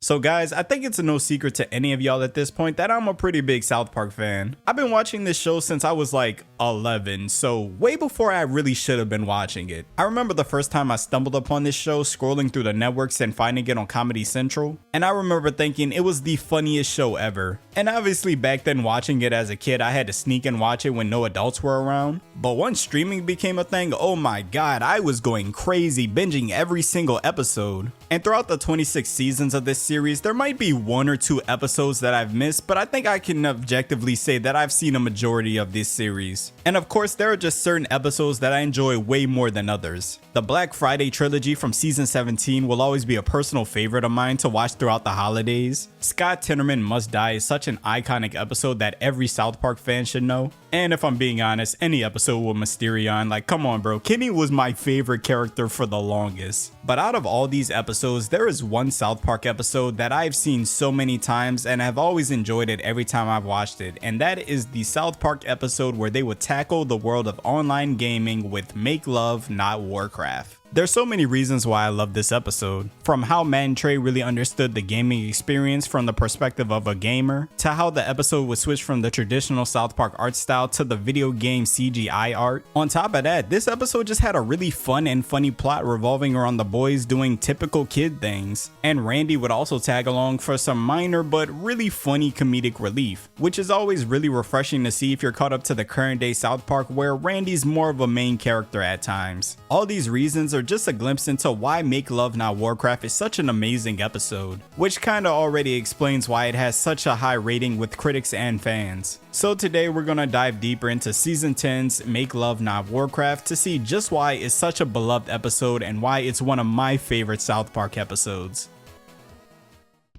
So guys, I think it's no secret to any of y'all at this point that I'm a pretty big South Park fan. I've been watching this show since I was like 11, so way before I really should have been watching it. I remember the first time I stumbled upon this show scrolling through the networks and finding it on Comedy Central, and I remember thinking it was the funniest show ever. And obviously back then watching it as a kid, I had to sneak and watch it when no adults were around. But once streaming became a thing, oh my god, I was going crazy, binging every single episode. And throughout the 26 seasons of this series, there might be 1 or 2 episodes that I've missed, but I think I can objectively say that I've seen a majority of this series. And of course, there are just certain episodes that I enjoy way more than others. The Black Friday trilogy from season 17 will always be a personal favorite of mine to watch throughout the holidays. Scott Tenorman Must Die is such an iconic episode that every South Park fan should know. And if I'm being honest, any episode with Mysterion, like come on bro, Kenny was my favorite character for the longest. But out of all these episodes, there is one South Park episode that I've seen so many times and have always enjoyed it every time I've watched it, and that is the South Park episode where they would tackle the world of online gaming with Make Love Not Warcraft. There's so many reasons why I love this episode, from how Matt and Trey really understood the gaming experience from the perspective of a gamer, to how the episode would switch from the traditional South Park art style to the video game CGI art. On top of that, this episode just had a really fun and funny plot revolving around the boys doing typical kid things, and Randy would also tag along for some minor but really funny comedic relief, which is always really refreshing to see if you're caught up to the current day South Park where Randy's more of a main character at times. All these reasons are just a glimpse into why Make Love Not Warcraft is such an amazing episode, which kinda already explains why it has such a high rating with critics and fans. So today we're gonna dive deeper into season 10's Make Love Not Warcraft to see just why it's such a beloved episode and why it's one of my favorite South Park episodes.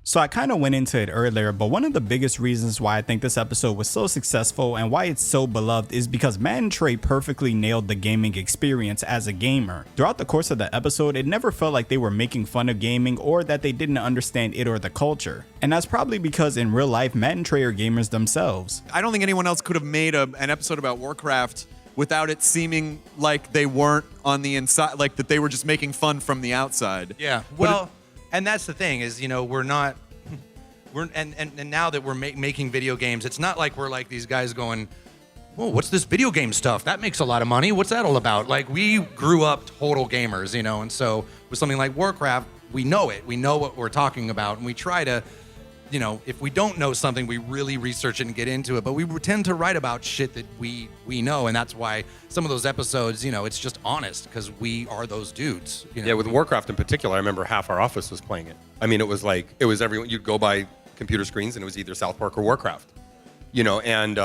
So I kind of went into it earlier, but one of the biggest reasons why I think this episode was so successful and why it's so beloved is because Matt and Trey perfectly nailed the gaming experience as a gamer. Throughout the course of the episode, it never felt like they were making fun of gaming or that they didn't understand it or the culture. And that's probably because in real life, Matt and Trey are gamers themselves. I don't think anyone else could have made an episode about Warcraft without it seeming like they weren't on the inside, like that they were just making fun from the outside. Yeah, well, and that's the thing is, you know, we're now that we're making video games, it's not like we're like these guys going, whoa, what's this video game stuff? That makes a lot of money. What's that all about? Like, we grew up total gamers, you know, and so with something like Warcraft, we know it. We know what we're talking about, and we try to, you know, if we don't know something, we really research it and get into it. But we tend to write about shit that we know, and that's why some of those episodes, you know, it's just honest because we are those dudes. You know? Yeah, with Warcraft in particular, I remember half our office was playing it. I mean, it was everyone. You'd go by computer screens, and it was either South Park or Warcraft. You know, and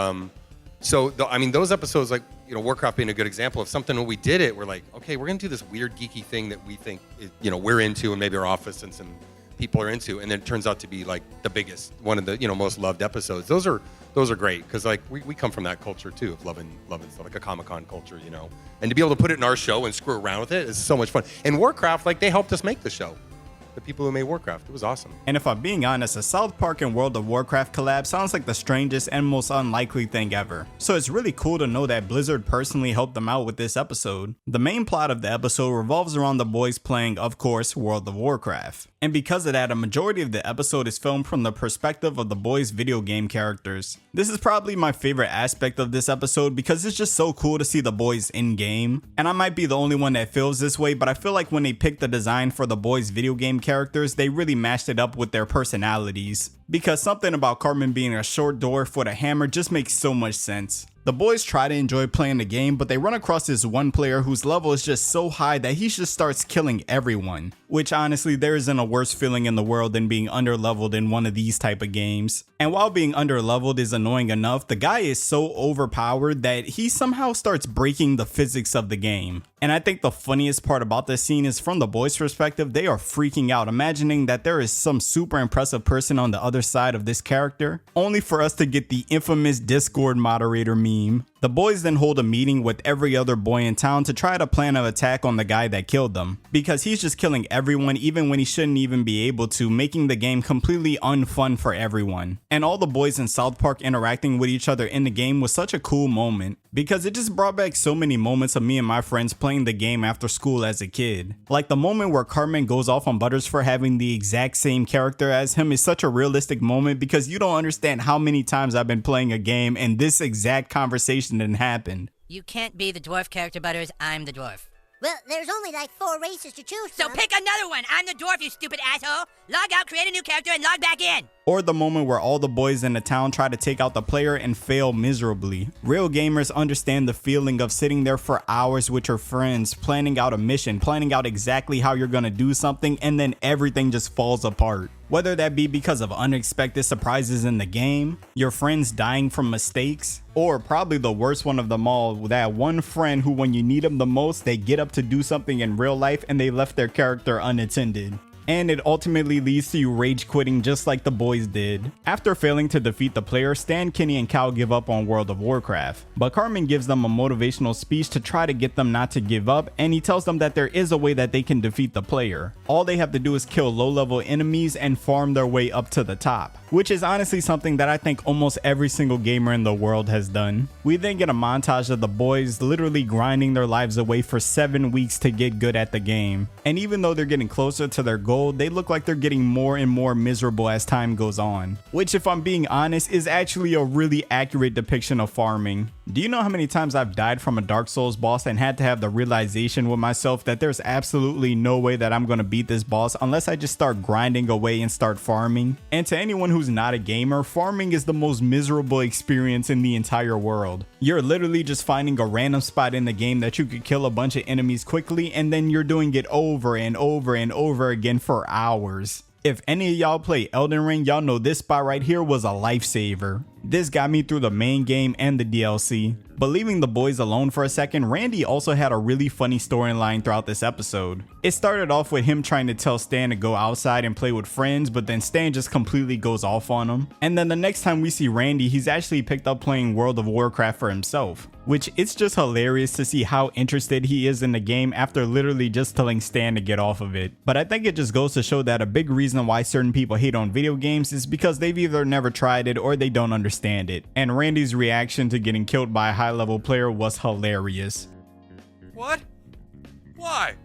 those episodes, like, you know, Warcraft being a good example of something when we did it, we're like, okay, we're gonna do this weird geeky thing that we think, you know, we're into, and maybe our office and some people are into, and then it turns out to be like the biggest, one of the, you know, most loved episodes. Those are great because like we come from that culture too of loving stuff, like a Comic-Con culture, you know, and to be able to put it in our show and screw around with it is so much fun. And Warcraft, like, they helped us make the show. The people who made Warcraft, it was awesome. And if I'm being honest, a South Park and World of Warcraft collab sounds like the strangest and most unlikely thing ever. So it's really cool to know that Blizzard personally helped them out with this episode. The main plot of the episode revolves around the boys playing, of course, World of Warcraft. And because of that, a majority of the episode is filmed from the perspective of the boys' video game characters. This is probably my favorite aspect of this episode because it's just so cool to see the boys in game. And I might be the only one that feels this way, but I feel like when they picked the design for the boys' video game characters, they really mashed it up with their personalities. Because something about Cartman being a short dwarf with a hammer just makes so much sense. The boys try to enjoy playing the game, but they run across this one player whose level is just so high that he just starts killing everyone. Which honestly, there isn't a worse feeling in the world than being underleveled in one of these type of games. And while being underleveled is annoying enough, the guy is so overpowered that he somehow starts breaking the physics of the game. And I think the funniest part about this scene is from the boys' perspective, they are freaking out, imagining that there is some super impressive person on the other side of this character, only for us to get the infamous Discord moderator meme. The boys then hold a meeting with every other boy in town to try to plan an attack on the guy that killed them, because he's just killing everyone even when he shouldn't even be able to, making the game completely unfun for everyone. And all the boys in South Park interacting with each other in the game was such a cool moment, because it just brought back so many moments of me and my friends playing the game after school as a kid. Like the moment where Cartman goes off on Butters for having the exact same character as him is such a realistic moment, because you don't understand how many times I've been playing a game and this exact conversation didn't happen. You can't be the dwarf character, Butters. I'm the dwarf. Well, there's only like 4 races to choose So from. pick another one. I'm the dwarf, you stupid asshole. Log out, create a new character, and log back in. Or the moment where all the boys in the town try to take out the player and fail miserably. Real gamers understand the feeling of sitting there for hours with your friends, planning out a mission, planning out exactly how you're gonna do something, and then everything just falls apart. Whether that be because of unexpected surprises in the game, your friends dying from mistakes, or probably the worst one of them all, that one friend who when you need them the most, they get up to do something in real life and they left their character unattended. And it ultimately leads to you rage quitting just like the boys did. After failing to defeat the player, Stan, Kenny, and Cal give up on World of Warcraft. But Cartman gives them a motivational speech to try to get them not to give up, and he tells them that there is a way that they can defeat the player. All they have to do is kill low-level enemies and farm their way up to the top, which is honestly something that I think almost every single gamer in the world has done. We then get a montage of the boys literally grinding their lives away for 7 weeks to get good at the game. And even though they're getting closer to their goal, they look like they're getting more and more miserable as time goes on, which, if I'm being honest, is actually a really accurate depiction of farming. Do you know how many times I've died from a Dark Souls boss and had to have the realization with myself that there's absolutely no way that I'm gonna beat this boss unless I just start grinding away and start farming? And to anyone who's not a gamer, farming is the most miserable experience in the entire world. You're literally just finding a random spot in the game that you could kill a bunch of enemies quickly, and then you're doing it over and over and over again for hours. If any of y'all play Elden Ring, y'all know this spot right here was a lifesaver. This got me through the main game and the DLC. But leaving the boys alone for a second, Randy also had a really funny storyline throughout this episode. It started off with him trying to tell Stan to go outside and play with friends, but then Stan just completely goes off on him. And then the next time we see Randy, he's actually picked up playing World of Warcraft for himself, which it's just hilarious to see how interested he is in the game after literally just telling Stan to get off of it. But I think it just goes to show that a big reason why certain people hate on video games is because they've either never tried it or they don't understand it. And Randy's reaction to getting killed by a high-level player was hilarious. What? Why?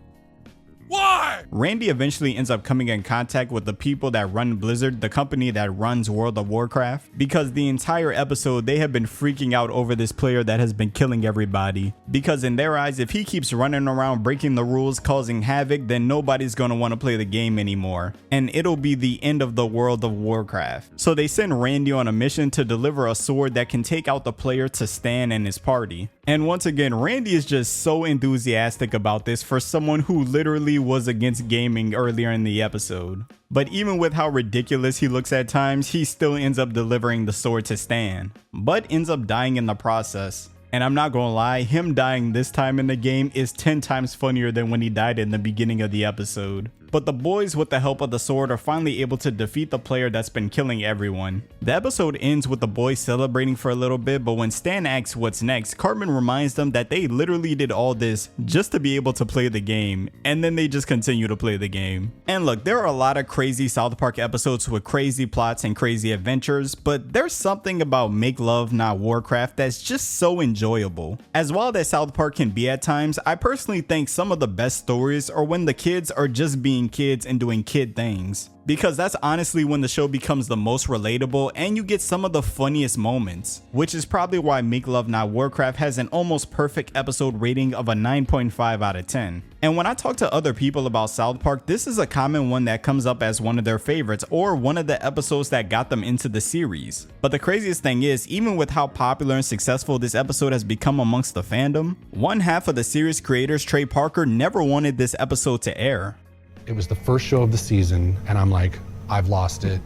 Why? Randy eventually ends up coming in contact with the people that run Blizzard, the company that runs World of Warcraft, because the entire episode they have been freaking out over this player that has been killing everybody. Because in their eyes, if he keeps running around breaking the rules, causing havoc, then nobody's gonna want to play the game anymore. And it'll be the end of the World of Warcraft. So they send Randy on a mission to deliver a sword that can take out the player to Stan and his party. And once again, Randy is just so enthusiastic about this for someone who literally was against gaming earlier in the episode. But even with how ridiculous he looks at times, he still ends up delivering the sword to Stan, but ends up dying in the process. And I'm not gonna lie, him dying this time in the game is 10 times funnier than when he died in the beginning of the episode. But the boys, with the help of the sword, are finally able to defeat the player that's been killing everyone. The episode ends with the boys celebrating for a little bit, but when Stan asks what's next, Cartman reminds them that they literally did all this just to be able to play the game, and then they just continue to play the game. And look, there are a lot of crazy South Park episodes with crazy plots and crazy adventures, but there's something about Make Love Not Warcraft that's just so enjoyable. As wild as South Park can be at times, I personally think some of the best stories are when the kids are just being kids and doing kid things, because that's honestly when the show becomes the most relatable and you get some of the funniest moments, which is probably why Make Love Not Warcraft has an almost perfect episode rating of a 9.5 out of 10. And when I talk to other people about South Park, this is a common one that comes up as one of their favorites or one of the episodes that got them into the series. But the craziest thing is, even with how popular and successful this episode has become amongst the fandom, one half of the series creators, Trey Parker, never wanted this episode to air. It was the first show of the season, and I'm like, I've lost it.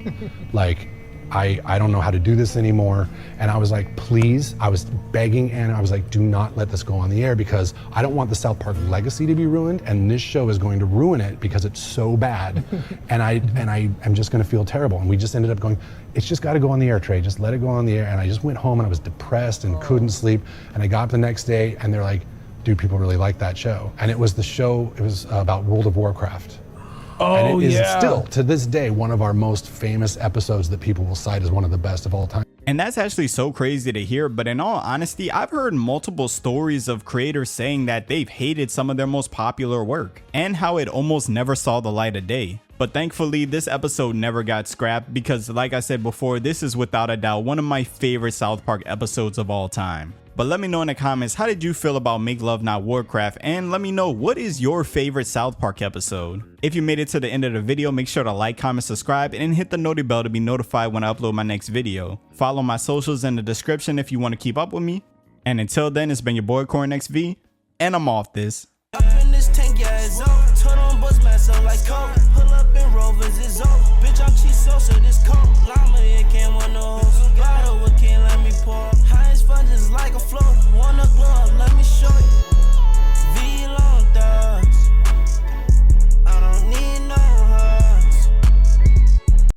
Like, I don't know how to do this anymore. And I was like, please, I was begging Anna, I was like, do not let this go on the air because I don't want the South Park legacy to be ruined, and this show is going to ruin it because it's so bad. and I'm just gonna feel terrible. And we just ended up going, it's just gotta go on the air, Trey, just let it go on the air. And I just went home and I was depressed and couldn't sleep. And I got up the next day and they're like, dude, people really like that show. And it was the show, it was about World of Warcraft. And it is still, to this day, one of our most famous episodes that people will cite as one of the best of all time. And that's actually so crazy to hear, but in all honesty, I've heard multiple stories of creators saying that they've hated some of their most popular work, and how it almost never saw the light of day. But thankfully, this episode never got scrapped because, like I said before, this is without a doubt one of my favorite South Park episodes of all time. But let me know in the comments, how did you feel about Make Love Not Warcraft, and let me know, what is your favorite South Park episode? If you made it to the end of the video, make sure to like, comment, subscribe, and hit the noti bell to be notified when I upload my next video. Follow my socials in the description if you want to keep up with me. And until then, it's been your boy CornXV, and I'm off this. Bitch, I'm cheese sauce, this coke llama, it can't want no host.